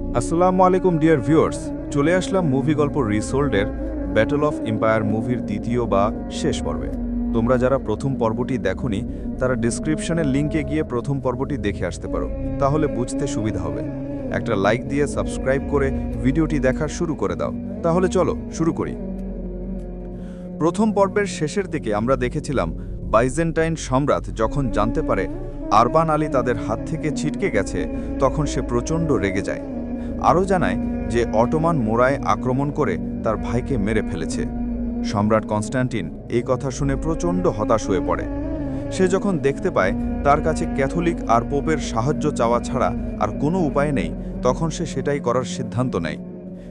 আসসালামু আলাইকুম dear viewers, চলে আসলাম মুভি গল্প রিসোল্ডের ব্যাটল অফ এম্পায়ার মুভির দ্বিতীয় বা শেষ পর্বে। তোমরা যারা প্রথম পর্বটি দেখোনি তারা ডিসক্রিপশনের লিঙ্কে গিয়ে প্রথম পর্বটি দেখে আসতে পারো, তাহলে বুঝতে সুবিধা হবে। একটা লাইক দিয়ে সাবস্ক্রাইব করে ভিডিওটি দেখা শুরু করে দাও। তাহলে চলো শুরু করি। প্রথম পর্বের শেষের দিকে আমরা দেখেছিলাম বাইজেন্টাইন সম্রাট যখন জানতে পারে আরবান আলী তাদের হাত থেকে ছিটকে গেছে, তখন সে প্রচণ্ড রেগে যায়। আরও জানায় যে অটোমান মোরায় আক্রমণ করে তার ভাইকে মেরে ফেলেছে। সম্রাট কনস্ট্যান্টিন এই কথা শুনে প্রচণ্ড হতাশ হয়ে পড়ে। সে যখন দেখতে পায় তার কাছে ক্যাথলিক আর পোপের সাহায্য চাওয়া ছাড়া আর কোনো উপায় নেই, তখন সে সেটাই করার সিদ্ধান্ত নেয়।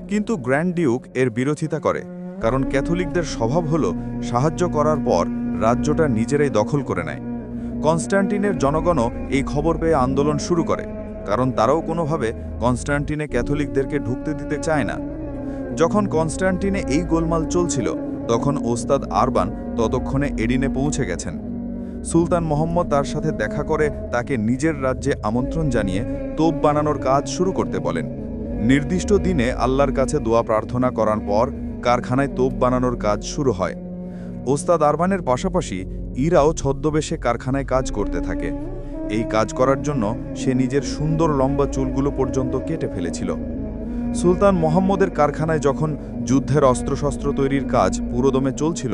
কিন্তু গ্র্যান্ড ডিউক এর বিরোধিতা করে, কারণ ক্যাথলিকদের স্বভাব হল সাহায্য করার পর রাজ্যটা নিজেরাই দখল করে নেয়। কনস্ট্যান্টিনের জনগণও এই খবর পেয়ে আন্দোলন শুরু করে, কারণ তারাও কোনোভাবে কনস্ট্যান্টিনে ক্যাথলিকদেরকে ঢুকতে দিতে চায় না। যখন কনস্ট্যান্টিনে এই গোলমাল চলছিল, তখন ওস্তাদ আরবান ততক্ষণে এডিনে পৌঁছে গেছেন। সুলতান মোহাম্মদ তার সাথে দেখা করে তাকে নিজের রাজ্যে আমন্ত্রণ জানিয়ে তোপ বানানোর কাজ শুরু করতে বলেন। নির্দিষ্ট দিনে আল্লাহর কাছে দোয়া প্রার্থনা করার পর কারখানায় তোপ বানানোর কাজ শুরু হয়। ওস্তাদ আরবানের পাশাপাশি ইরাও ছদ্মবেশে কারখানায় কাজ করতে থাকে। এই কাজ করার জন্য সে নিজের সুন্দর লম্বা চুলগুলো পর্যন্ত কেটে ফেলেছিল। সুলতান মোহাম্মদের কারখানায় যখন যুদ্ধের অস্ত্রশস্ত্র তৈরির কাজ পুরোদমে চলছিল,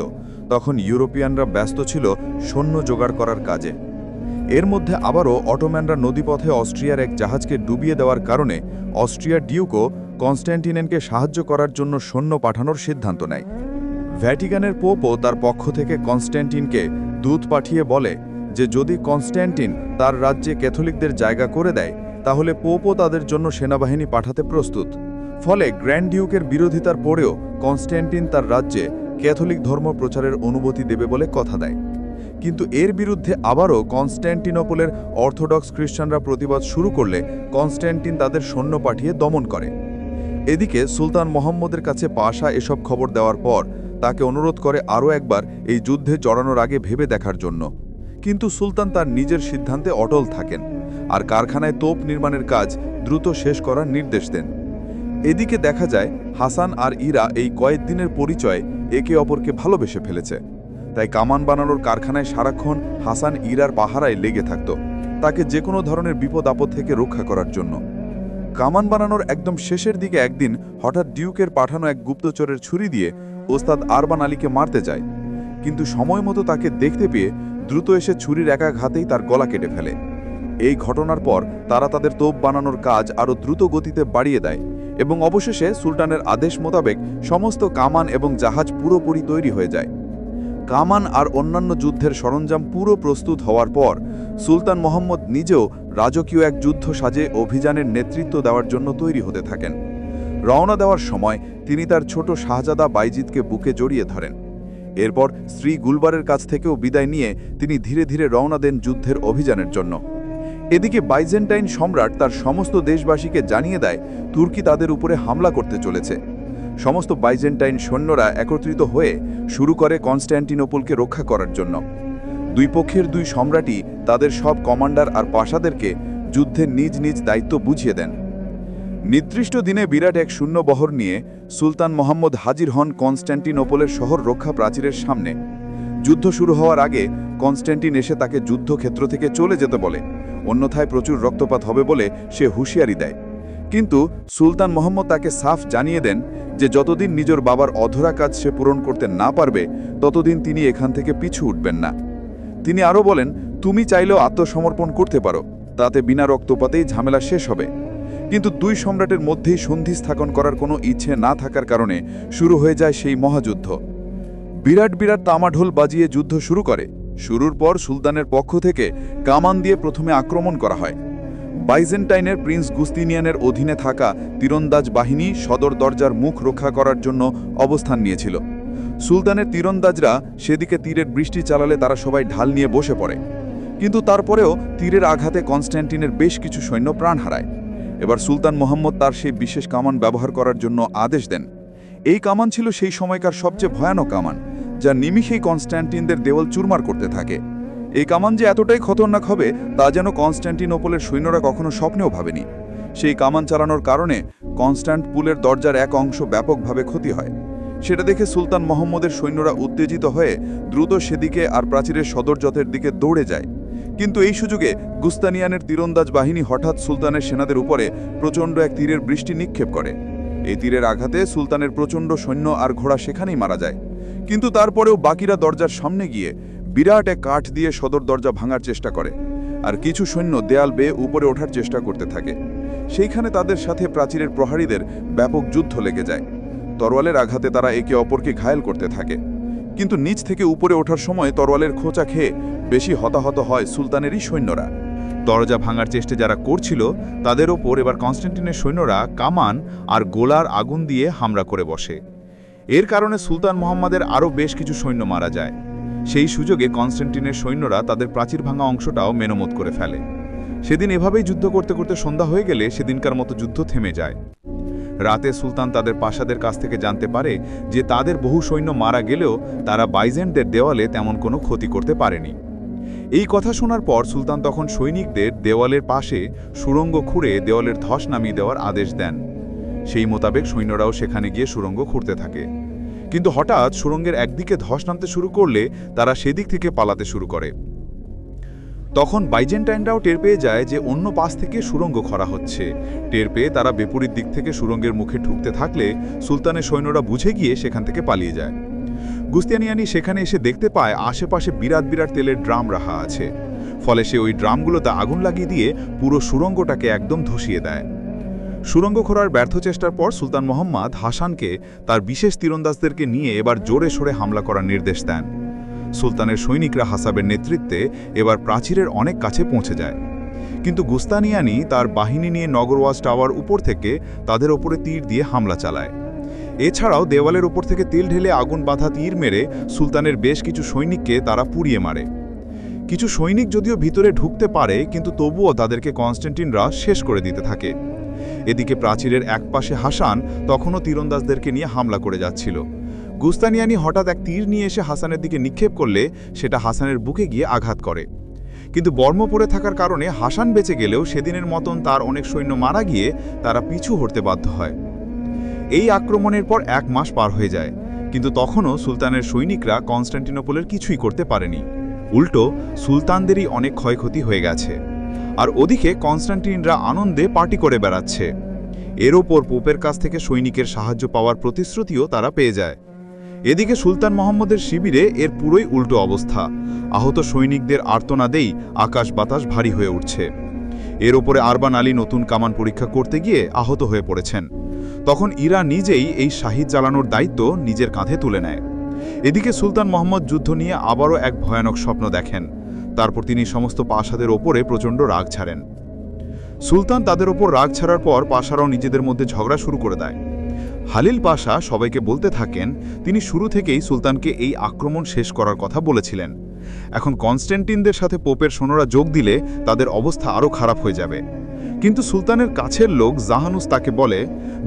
তখন ইউরোপিয়ানরা ব্যস্ত ছিল সৈন্য জোগাড় করার কাজে। এর মধ্যে আবারও অটোম্যানরা নদীপথে অস্ট্রিয়ার এক জাহাজকে ডুবিয়ে দেওয়ার কারণে অস্ট্রিয়ার ডিউকও কনস্ট্যান্টিনেনকে সাহায্য করার জন্য সৈন্য পাঠানোর সিদ্ধান্ত নেয়। ভ্যাটিকানের পোপও তার পক্ষ থেকে কনস্ট্যান্টিনকে দূত পাঠিয়ে বলে যে যদি কনস্ট্যান্টিন তার রাজ্যে ক্যাথলিকদের জায়গা করে দেয়, তাহলে পোপও তাদের জন্য সেনাবাহিনী পাঠাতে প্রস্তুত। ফলে গ্র্যান্ড ডিউকের বিরোধিতার পরেও কনস্ট্যান্টিন তার রাজ্যে ক্যাথলিক ধর্ম প্রচারের অনুমতি দেবে বলে কথা দেয়। কিন্তু এর বিরুদ্ধে আবারও কনস্ট্যান্টিনোপলের অর্থোডক্স খ্রিস্টানরা প্রতিবাদ শুরু করলে কনস্ট্যান্টিন তাদের সৈন্য পাঠিয়ে দমন করে। এদিকে সুলতান মোহাম্মদের কাছে পাশা এসব খবর দেওয়ার পর তাকে অনুরোধ করে আরও একবার এই যুদ্ধে জড়ানোর আগে ভেবে দেখার জন্য। কিন্তু সুলতান তার নিজের সিদ্ধান্তে অটল থাকেন আর কারখানায় তোপ নির্মাণের কাজ দ্রুত শেষ করার নির্দেশ দেন। এদিকে দেখা যায় হাসান আর ইরা এই কয়েকদিনের পরিচয় একে অপরকে ভালোবেসে ফেলেছে। তাই কামান বানানোর কারখানায় সারাক্ষণ হাসান ইরার পাহারায় লেগে থাকত, তাকে যে কোনো ধরনের বিপদ আপদ থেকে রক্ষা করার জন্য। কামান বানানোর একদম শেষের দিকে একদিন হঠাৎ ডিউকের পাঠানো এক গুপ্তচরের ছুরি দিয়ে ওস্তাদ আরবান আলীকে মারতে যায়, কিন্তু সময় মতো তাকে দেখতে পেয়ে দ্রুত এসে ছুরির এক ঘাতেই তার গলা কেটে ফেলে। এই ঘটনার পর তারা তাদের তোপ বানানোর কাজ আরও দ্রুত গতিতে বাড়িয়ে দেয় এবং অবশেষে সুলতানের আদেশ মোতাবেক সমস্ত কামান এবং জাহাজ পুরোপুরি তৈরি হয়ে যায়। কামান আর অন্যান্য যুদ্ধের সরঞ্জাম পুরো প্রস্তুত হওয়ার পর সুলতান মোহাম্মদ নিজেও রাজকীয় এক যুদ্ধ সাজে অভিযানের নেতৃত্ব দেওয়ার জন্য তৈরি হতে থাকেন। রওনা দেওয়ার সময় তিনি তার ছোট শাহজাদা বাইজিদকে বুকে জড়িয়ে ধরেন। এরপর স্ত্রী গুলবারের কাছ থেকেও বিদায় নিয়ে তিনি ধীরে ধীরে রওনা দেন যুদ্ধের অভিযানের জন্য। এদিকে বাইজেন্টাইন সম্রাট তার সমস্ত দেশবাসীকে জানিয়ে দেয় তুর্কি তাদের উপরে হামলা করতে চলেছে। সমস্ত বাইজেন্টাইন সৈন্যরা একত্রিত হয়ে শুরু করে কনস্ট্যান্টিনোপলকে রক্ষা করার জন্য। দুই পক্ষের দুই সম্রাটই তাদের সব কমান্ডার আর পাশাদেরকে যুদ্ধের নিজ নিজ দায়িত্ব বুঝিয়ে দেন। নির্দিষ্ট দিনে বিরাট এক শূন্যবহর নিয়ে সুলতান মোহাম্মদ হাজির হন কনস্ট্যান্টিনোপলের শহর রক্ষা প্রাচীরের সামনে। যুদ্ধ শুরু হওয়ার আগে কনস্ট্যান্টিন এসে তাকে যুদ্ধক্ষেত্র থেকে চলে যেতে বলে, অন্যথায় প্রচুর রক্তপাত হবে বলে সে হুঁশিয়ারি দেয়। কিন্তু সুলতান মোহাম্মদ তাকে সাফ জানিয়ে দেন যে যতদিন নিজের বাবার অধরা কাজ সে পূরণ করতে না পারবে, ততদিন তিনি এখান থেকে পিছু উঠবেন না। তিনি আরও বলেন, তুমি চাইলেও আত্মসমর্পণ করতে পারো, তাতে বিনা রক্তপাতেই ঝামেলা শেষ হবে। কিন্তু দুই সম্রাটের মধ্যেই সন্ধি স্থাপন করার কোনো ইচ্ছে না থাকার কারণে শুরু হয়ে যায় সেই মহাযুদ্ধ। বিরাট বিরাট তামাঢোল বাজিয়ে যুদ্ধ শুরু করে। শুরুর পর সুলতানের পক্ষ থেকে কামান দিয়ে প্রথমে আক্রমণ করা হয়। বাইজেন্টাইনের প্রিন্স গুস্তিনিয়ানের অধীনে থাকা তীরন্দাজ বাহিনী সদর দরজার মুখ রক্ষা করার জন্য অবস্থান নিয়েছিল। সুলতানের তীরন্দাজরা সেদিকে তীরের বৃষ্টি চালালে তারা সবাই ঢাল নিয়ে বসে পড়ে, কিন্তু তারপরেও তীরের আঘাতে কনস্ট্যান্টিনের বেশ কিছু সৈন্য প্রাণ হারায়। এবার সুলতান মোহাম্মদ তার সেই বিশেষ কামান ব্যবহার করার জন্য আদেশ দেন। এই কামান ছিল সেই সময়কার সবচেয়ে ভয়ানক কামান, যা নিমিষেই কনস্ট্যান্টিনদের দেওয়াল চুরমার করতে থাকে। এই কামান যে এতটাই খতরনাক হবে তা যেন কনস্ট্যান্টিনোপলের সৈন্যরা কখনো স্বপ্নেও ভাবেনি। সেই কামান চালানোর কারণে কনস্ট্যান্টিনোপলের দরজার এক অংশ ব্যাপকভাবে ক্ষতি হয়। সেটা দেখে সুলতান মোহাম্মদের সৈন্যরা উত্তেজিত হয়ে দ্রুত সেদিকে আর প্রাচীরের সদরজথের দিকে দৌড়ে যায়। কিন্তু এই সুযোগে গুস্তানিয়ানের তীরন্দাজ বাহিনী হঠাৎ সুলতানের সেনাদের উপরে প্রচণ্ড এক তীরের বৃষ্টি নিক্ষেপ করে। এই তীরের আঘাতে সুলতানের প্রচণ্ড সৈন্য আর ঘোড়া সেখানেই মারা যায়। কিন্তু তারপরেও বাকিরা দরজার সামনে গিয়ে বিরাট এক কাঠ দিয়ে সদর দরজা ভাঙার চেষ্টা করে, আর কিছু সৈন্য দেয়াল বেয়ে উপরে ওঠার চেষ্টা করতে থাকে। সেইখানে তাদের সাথে প্রাচীরের প্রহারীদের ব্যাপক যুদ্ধ লেগে যায়। তরোয়ালের আঘাতে তারা একে অপরকে ঘায়েল করতে থাকে, কিন্তু নিচ থেকে উপরে ওঠার সময় তরোয়ালের খোঁচা খেয়ে বেশি হতাহত হয় সুলতানেরই সৈন্যরা। দরজা ভাঙার চেষ্টা যারা করছিল তাদের ওপর এবার কনস্ট্যান্টিনের সৈন্যরা কামান আর গোলার আগুন দিয়ে হামলা করে বসে। এর কারণে সুলতান মোহাম্মদের আরও বেশ কিছু সৈন্য মারা যায়। সেই সুযোগে কনস্ট্যান্টিনের সৈন্যরা তাদের প্রাচীর ভাঙা অংশটাও মেরামত করে ফেলে। সেদিন এভাবেই যুদ্ধ করতে করতে সন্ধ্যা হয়ে গেলে সেদিনকার মতো যুদ্ধ থেমে যায়। রাতে সুলতান তাদের পাশাদের কাছ থেকে জানতে পারে যে তাদের বহু সৈন্য মারা গেলেও তারা বাইজেন্টদের দেওয়ালে তেমন কোনো ক্ষতি করতে পারেনি। এই কথা শোনার পর সুলতান তখন সৈনিকদের দেওয়ালের পাশে সুড়ঙ্গ খুঁড়ে দেওয়ালের ধস নামিয়ে দেওয়ার আদেশ দেন। সেই মোতাবেক সৈন্যরাও সেখানে গিয়ে সুড়ঙ্গ খুঁড়তে থাকে। কিন্তু হঠাৎ সুড়ঙ্গের একদিকে ধস নামতে শুরু করলে তারা সেদিক থেকে পালাতে শুরু করে। তখন বাইজেন্টাইনরাও টের পেয়ে যায় যে অন্য পাশ থেকে সুড়ঙ্গ খরা হচ্ছে। টের পেয়ে তারা বিপরীত দিক থেকে সুড়ঙ্গের মুখে ঢুকতে থাকলে সুলতানের সৈন্যরা বুঝে গিয়ে সেখান থেকে পালিয়ে যায়। গুস্তানিয়ানি সেখানে এসে দেখতে পায় আশেপাশে বিরাট বিরাট তেলের ড্রাম রাখা আছে। ফলে সে ওই ড্রামগুলোতে আগুন লাগিয়ে দিয়ে পুরো সুড়ঙ্গটাকে একদম ধসিয়ে দেয়। সুড়ঙ্গ খোঁড়ার ব্যর্থ চেষ্টার পর সুলতান মোহাম্মদ হাসানকে তার বিশেষ তীরন্দাজদেরকে নিয়ে এবার জোরে সোরে হামলা করার নির্দেশ দেন। সুলতানের সৈনিকরা হাসাবের নেতৃত্বে এবার প্রাচীরের অনেক কাছে পৌঁছে যায়। কিন্তু গুস্তানিয়ানি তার বাহিনী নিয়ে নগরওয়াজ টাওয়ার উপর থেকে তাদের ওপরে তীর দিয়ে হামলা চালায়। এছাড়াও দেওয়ালের উপর থেকে তেল ঢেলে আগুন বাঁধা তীর মেরে সুলতানের বেশ কিছু সৈনিককে তারা পুড়িয়ে মারে। কিছু সৈনিক যদিও ভিতরে ঢুকতে পারে, কিন্তু তবুও তাদেরকে কনস্ট্যান্টিনরা শেষ করে দিতে থাকে। এদিকে প্রাচীরের একপাশে হাসান তখনও তীরন্দাজদেরকে নিয়ে হামলা করে যাচ্ছিল। গুস্তানিয়ানি হঠাৎ এক তীর নিয়ে এসে হাসানের দিকে নিক্ষেপ করলে সেটা হাসানের বুকে গিয়ে আঘাত করে। কিন্তু বর্ম পরে থাকার কারণে হাসান বেঁচে গেলেও সেদিনের মতন তার অনেক সৈন্য মারা গিয়ে তারা পিছু হটতে বাধ্য হয়। এই আক্রমণের পর 1 মাস পার হয়ে যায়, কিন্তু তখনও সুলতানের সৈনিকরা কনস্ট্যান্টিনোপলের কিছুই করতে পারেনি। উল্টো সুলতানদেরই অনেক ক্ষয়ক্ষতি হয়ে গেছে। আর ওদিকে কনস্ট্যান্টিনরা আনন্দে পার্টি করে বেড়াচ্ছে। এর ওপর পোপের কাছ থেকে সৈনিকের সাহায্য পাওয়ার প্রতিশ্রুতিও তারা পেয়ে যায়। এদিকে সুলতান মোহাম্মদের শিবিরে এর পুরোই উল্টো অবস্থা। আহত সৈনিকদের আর্তনাদেই আকাশ বাতাস ভারী হয়ে উঠছে। এর ওপরে আরবান আলী নতুন কামান পরীক্ষা করতে গিয়ে আহত হয়ে পড়েছেন। তখন ইরা নিজেই এই শাহিদ জ্বালানোর দায়িত্ব নিজের কাঁধে তুলে নেয়। এদিকে সুলতান মোহাম্মদ যুদ্ধ নিয়ে আবারও এক ভয়ানক স্বপ্ন দেখেন। তারপর তিনি সমস্ত পাশাদের ওপরে প্রচণ্ড রাগ ছাড়েন। সুলতান তাদের ওপর রাগ ছাড়ার পর পাশারাও নিজেদের মধ্যে ঝগড়া শুরু করে দেয়। হালিল পাশা সবাইকে বলতে থাকেন তিনি শুরু থেকেই সুলতানকে এই আক্রমণ শেষ করার কথা বলেছিলেন। এখন কনস্ট্যান্টিনদের সাথে পোপের সৈন্যরা যোগ দিলে তাদের অবস্থা আরও খারাপ হয়ে যাবে। কিন্তু সুলতানের কাছের লোক জাহানুস তাকে বলে,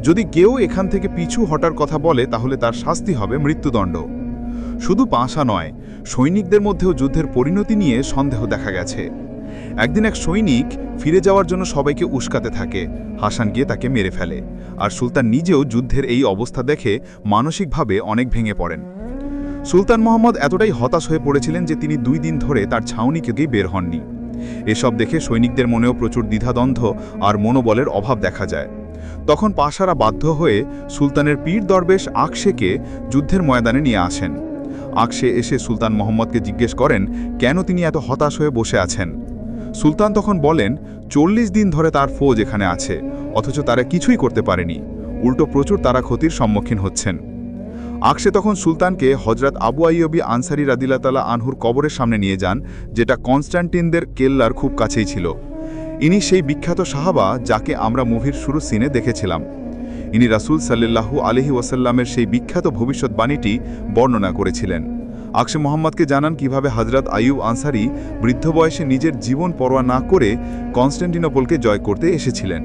যদি কেউ এখান থেকে পিছু হটার কথা বলে তাহলে তার শাস্তি হবে মৃত্যুদণ্ড। শুধু পাশা নয়, সৈনিকদের মধ্যেও যুদ্ধের পরিণতি নিয়ে সন্দেহ দেখা গেছে। একদিন এক সৈনিক ফিরে যাওয়ার জন্য সবাইকে উস্কাতে থাকে। হাসান গিয়ে তাকে মেরে ফেলে। আর সুলতান নিজেও যুদ্ধের এই অবস্থা দেখে মানসিকভাবে অনেক ভেঙে পড়েন। সুলতান মোহাম্মদ এতটাই হতাশ হয়ে পড়েছিলেন যে তিনি 2 দিন ধরে তার ছাউনি থেকেই বের হননি। এসব দেখে সৈনিকদের মনেও প্রচুর দ্বিধাদ্বন্দ্ব আর মনোবলের অভাব দেখা যায়। তখন পাশারা বাধ্য হয়ে সুলতানের পীর দরবেশ আকশেকে যুদ্ধের ময়দানে নিয়ে আসেন। আকশে এসে সুলতান মোহাম্মদকে জিজ্ঞেস করেন কেন তিনি এত হতাশ হয়ে বসে আছেন। সুলতান তখন বলেন 40 দিন ধরে তার ফৌজ এখানে আছে, অথচ তারা কিছুই করতে পারেনি, উল্টো প্রচুর তারা ক্ষতির সম্মুখীন হচ্ছেন। আকশে তখন সুলতানকে হজরত আবু আইয়ুবী আনসারী রাদিয়াল্লাহু তাআলা আনহুর কবরের সামনে নিয়ে যান, যেটা কনস্ট্যান্টিনদের কেল্লার খুব কাছেই ছিল। ইনি সেই বিখ্যাত সাহাবা যাকে আমরা মুভির শুরু সিনে দেখেছিলাম। ইনি রাসূল সাল্লাল্লাহু আলাইহি ওয়াসাল্লামের সেই বিখ্যাত ভবিষ্যৎবাণীটি বর্ণনা করেছিলেন। আকশে মোহাম্মদকে জানান কিভাবে হজরত আইয়ুব আনসারী বৃদ্ধ বয়সে নিজের জীবন পরোয়া না করে কনস্ট্যান্টিনোপলকে জয় করতে এসেছিলেন।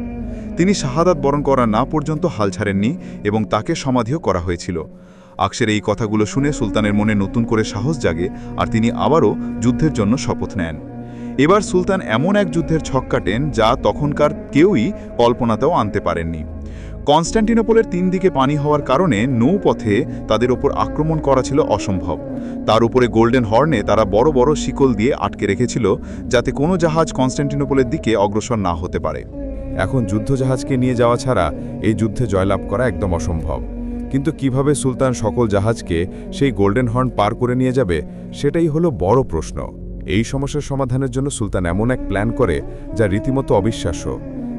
তিনি শাহাদাত বরণ করা না পর্যন্ত হাল ছাড়েননি এবং তাকে সমাধিও করা হয়েছিল। আকশের এই কথাগুলো শুনে সুলতানের মনে নতুন করে সাহস জাগে আর তিনি আবারও যুদ্ধের জন্য শপথ নেন। এবার সুলতান এমন এক যুদ্ধের ছক কাটেন যা তখনকার কেউই কল্পনাতেও আনতে পারেননি। কনস্ট্যান্টিনোপলের 3 দিকে পানি হওয়ার কারণে নৌপথে তাদের ওপর আক্রমণ করা ছিল অসম্ভব। তার উপরে গোল্ডেন হর্নে তারা বড় বড় শিকল দিয়ে আটকে রেখেছিল, যাতে কোনো জাহাজ কনস্ট্যান্টিনোপলের দিকে অগ্রসর না হতে পারে। এখন যুদ্ধজাহাজকে নিয়ে যাওয়া ছাড়া এই যুদ্ধে জয়লাভ করা একদম অসম্ভব। কিন্তু কিভাবে সুলতান সকল জাহাজকে সেই গোল্ডেন হর্ন পার করে নিয়ে যাবে, সেটাই হলো বড় প্রশ্ন। এই সমস্যার সমাধানের জন্য সুলতান এমন এক প্ল্যান করে যা রীতিমতো অবিশ্বাস্য।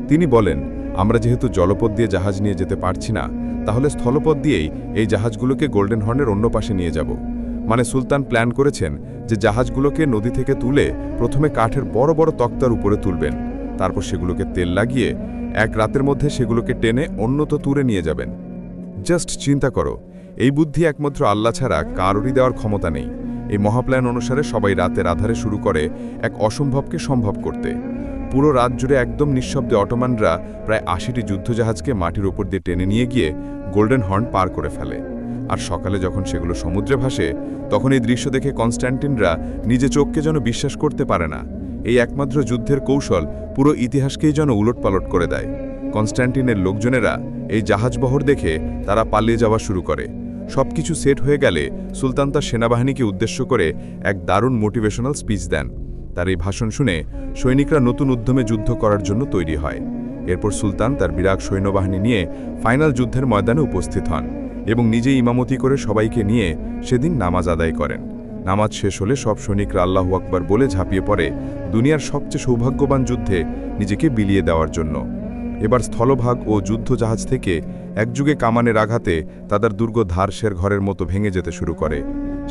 তিনি বলেন, আমরা যেহেতু জলপথ দিয়ে জাহাজ নিয়ে যেতে পারছি না, তাহলে স্থলপথ দিয়েই এই জাহাজগুলোকে গোল্ডেন হর্নের অন্য পাশে নিয়ে যাব। মানে সুলতান প্ল্যান করেছেন যে জাহাজগুলোকে নদী থেকে তুলে প্রথমে কাঠের বড় বড় তক্তার উপরে তুলবেন, তারপর সেগুলোকে তেল লাগিয়ে এক রাতের মধ্যে সেগুলোকে টেনে অন্যত তুলে নিয়ে যাবেন। জাস্ট চিন্তা করো, এই বুদ্ধি একমাত্র আল্লাহ ছাড়া কারোরই দেওয়ার ক্ষমতা নেই। এই মহাপ্ল্যান অনুসারে সবাই রাতের আধারে শুরু করে এক অসম্ভবকে সম্ভব করতে। পুরো রাত জুড়ে একদম নিঃশব্দে অটোমানরা প্রায় ৮০টি যুদ্ধজাহাজকে মাটির ওপর দিয়ে টেনে নিয়ে গিয়ে গোল্ডেন হর্ন পার করে ফেলে। আর সকালে যখন সেগুলো সমুদ্রে ভাসে, তখন এই দৃশ্য দেখে কনস্ট্যান্টিনরা নিজে চোখকে যেন বিশ্বাস করতে পারে না। এই একমাত্র যুদ্ধের কৌশল পুরো ইতিহাসকেই যেন উলটপালট করে দেয়। কনস্ট্যান্টিনের লোকজনেরা এই জাহাজবহর দেখে তারা পালিয়ে যাওয়া শুরু করে। সবকিছু সেট হয়ে গেলে সুলতান তার সেনাবাহিনীকে উদ্দেশ্য করে এক দারুণ মোটিভেশনাল স্পিচ দেন। তার এই ভাষণ শুনে সৈনিকরা নতুন উদ্যমে যুদ্ধ করার জন্য তৈরি হয়। এরপর সুলতান তার বিরাট সৈন্যবাহিনী নিয়ে ফাইনাল যুদ্ধের ময়দানে উপস্থিত হন এবং নিজেই ইমামতি করে সবাইকে নিয়ে সেদিন নামাজ আদায় করেন। নামাজ শেষ হলে সব সৈনিকরা আল্লাহু আকবার বলে ঝাঁপিয়ে পড়ে দুনিয়ার সবচেয়ে সৌভাগ্যবান যুদ্ধে নিজেকে বিলিয়ে দেওয়ার জন্য। এবার স্থলভাগ ও যুদ্ধজাহাজ থেকে একযুগে কামানের আঘাতে তাদের দুর্গ ধারশের ঘরের মতো ভেঙে যেতে শুরু করে।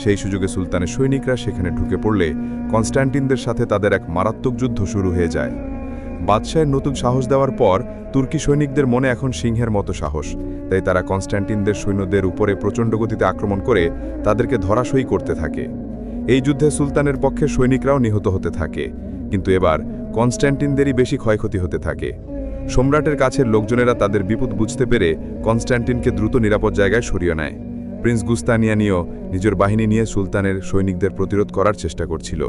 সেই সুযোগে সুলতানের সৈনিকরা সেখানে ঢুকে পড়লে কনস্ট্যান্টিনদের সাথে তাদের এক মারাত্মক যুদ্ধ শুরু হয়ে যায়। বাদশাহের নতুন সাহস দেওয়ার পর তুর্কি সৈনিকদের মনে এখন সিংহের মতো সাহস, তাই তারা কনস্ট্যান্টিনদের সৈন্যদের উপরে প্রচণ্ড গতিতে আক্রমণ করে তাদেরকে ধরাশয়ী করতে থাকে। এই যুদ্ধে সুলতানের পক্ষে সৈনিকরাও নিহত হতে থাকে, কিন্তু এবার কনস্ট্যান্টিনদেরই বেশি ক্ষয়ক্ষতি হতে থাকে। সম্রাটের কাছের লোকজনেরা তাদের বিপদ বুঝতে পেরে কনস্ট্যান্টিনকে দ্রুত নিরাপদ জায়গায় সরিয়ে নেয়। প্রিন্স গুস্তানিয়ানিও নিজের বাহিনী নিয়ে সুলতানের সৈনিকদের প্রতিরোধ করার চেষ্টা করছিল।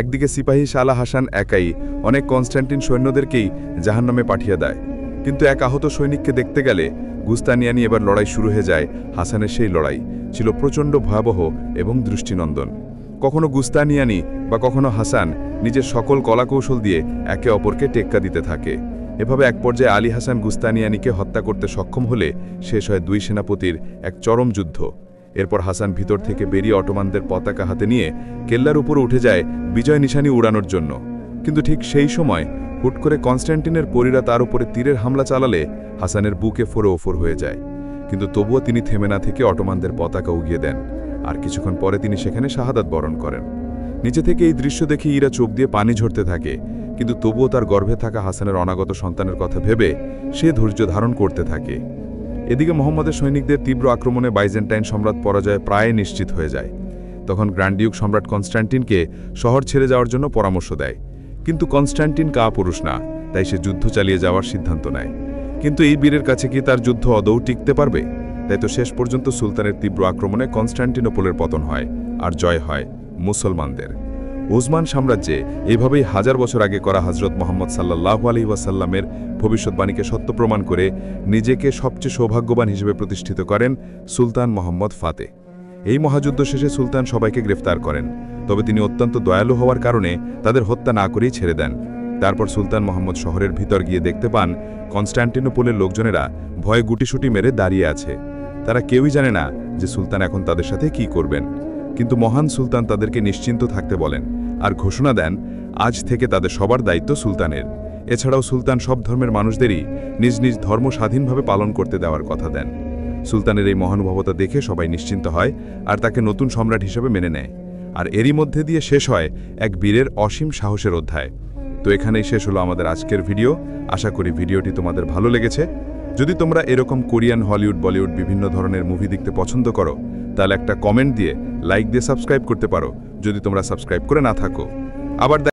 একদিকে সিপাহী সালা হাসান একাই অনেক কনস্ট্যান্টিন সৈন্যদেরকেই জাহান্নামে পাঠিয়ে দেয়, কিন্তু এক আহত সৈনিককে দেখতে গেলে গুস্তানিয়ানি এবার লড়াই শুরু হয়ে যায়। হাসানের সেই লড়াই ছিল প্রচণ্ড ভয়াবহ এবং দৃষ্টিনন্দন। কখনো গুস্তানিয়ানি বা কখনো হাসান নিজের সকল কলাকৌশল দিয়ে একে অপরকে টেক্কা দিতে থাকে। এভাবে এক পর্যায়ে আলী হাসান গুস্তানিয়ানিকে হত্যা করতে সক্ষম হলে শেষ হয় দুই সেনাপতির এক চরম যুদ্ধ। এরপর হাসান ভিতর থেকে বেরিয়ে অটোমানদের পতাকা হাতে নিয়ে কেল্লার উপরে উঠে যায় বিজয় নিশানি উড়ানোর জন্য। কিন্তু ঠিক সেই সময় হুট করে কনস্ট্যান্টিনের পরীরা তার উপরে তীরের হামলা চালালে হাসানের বুকে ফোরে ওফর হয়ে যায়। কিন্তু তবুও তিনি থেমে না থেকে অটোমানদের পতাকা উগিয়ে দেন, আর কিছুক্ষণ পরে তিনি সেখানে শাহাদাত বরণ করেন। নিচে থেকে এই দৃশ্য দেখে ইরা চোখ দিয়ে পানি ঝরতে থাকে, কিন্তু তবুও তার গর্ভে থাকা হাসানের অনাগত সন্তানের কথা ভেবে সে ধৈর্য ধারণ করতে থাকে। এদিকে মোহাম্মদের সৈনিকদের তীব্র আক্রমণে বাইজেন্টাইন সম্রাট পরাজয় প্রায় নিশ্চিত হয়ে যায়। তখন গ্র্যান্ডিউক সম্রাট কনস্ট্যান্টিনকে শহর ছেড়ে যাওয়ার জন্য পরামর্শ দেয়, কিন্তু কনস্ট্যান্টিন কাপুরুষ না, তাই সে যুদ্ধ চালিয়ে যাওয়ার সিদ্ধান্ত নেয়। কিন্তু এই বীরের কাছে কি তার যুদ্ধ আদৌ টিকতে পারবে? তাই তো শেষ পর্যন্ত সুলতানের তীব্র আক্রমণে কনস্ট্যান্টিনোপলের পতন হয় আর জয় হয় মুসলমানদের। ওসমান সাম্রাজ্যে এভাবেই হাজার বছর আগে করা হযরত মুহাম্মদ সাল্লাল্লাহু আলাইহি ওয়াসাল্লামের ভবিষ্যৎবাণীকে সত্য প্রমাণ করে নিজেকে সবচেয়ে সৌভাগ্যবান হিসেবে প্রতিষ্ঠিত করেন সুলতান মোহাম্মদ ফাতে। এই মহাযুদ্ধ শেষে সুলতান সবাইকে গ্রেফতার করেন, তবে তিনি অত্যন্ত দয়ালু হওয়ার কারণে তাদের হত্যা না করেই ছেড়ে দেন। তারপর সুলতান মোহাম্মদ শহরের ভিতর গিয়ে দেখতে পান কনস্ট্যান্টিনোপলের লোকজনেরা ভয়ে গুটিসুটি মেরে দাঁড়িয়ে আছে। তারা কেউই জানে না যে সুলতান এখন তাদের সাথে কি করবেন, কিন্তু মহান সুলতান তাদেরকে নিশ্চিন্ত থাকতে বলেন আর ঘোষণা দেন আজ থেকে তাদের সবার দায়িত্ব সুলতানের। এছাড়াও সুলতান সব ধর্মের মানুষদেরই নিজ নিজ ধর্ম স্বাধীনভাবে পালন করতে দেওয়ার কথা দেন। সুলতানের এই মহানুভবতা দেখে সবাই নিশ্চিন্ত হয় আর তাকে নতুন সম্রাট হিসেবে মেনে নেয়। আর এরই মধ্যে দিয়ে শেষ হয় এক বীরের অসীম সাহসের অধ্যায়। তো এখানেই শেষ হলো আমাদের আজকের ভিডিও। আশা করি ভিডিওটি তোমাদের ভালো লেগেছে। যদি তোমরা এরকম কোরিয়ান, হলিউড, বলিউড বিভিন্ন ধরনের মুভি দেখতে পছন্দ করো, তাহলে একটা কমেন্ট দিয়ে, লাইক দিয়ে সাবস্ক্রাইব করতে পারো যদি তোমরা সাবস্ক্রাইব করে না থাকো। আবার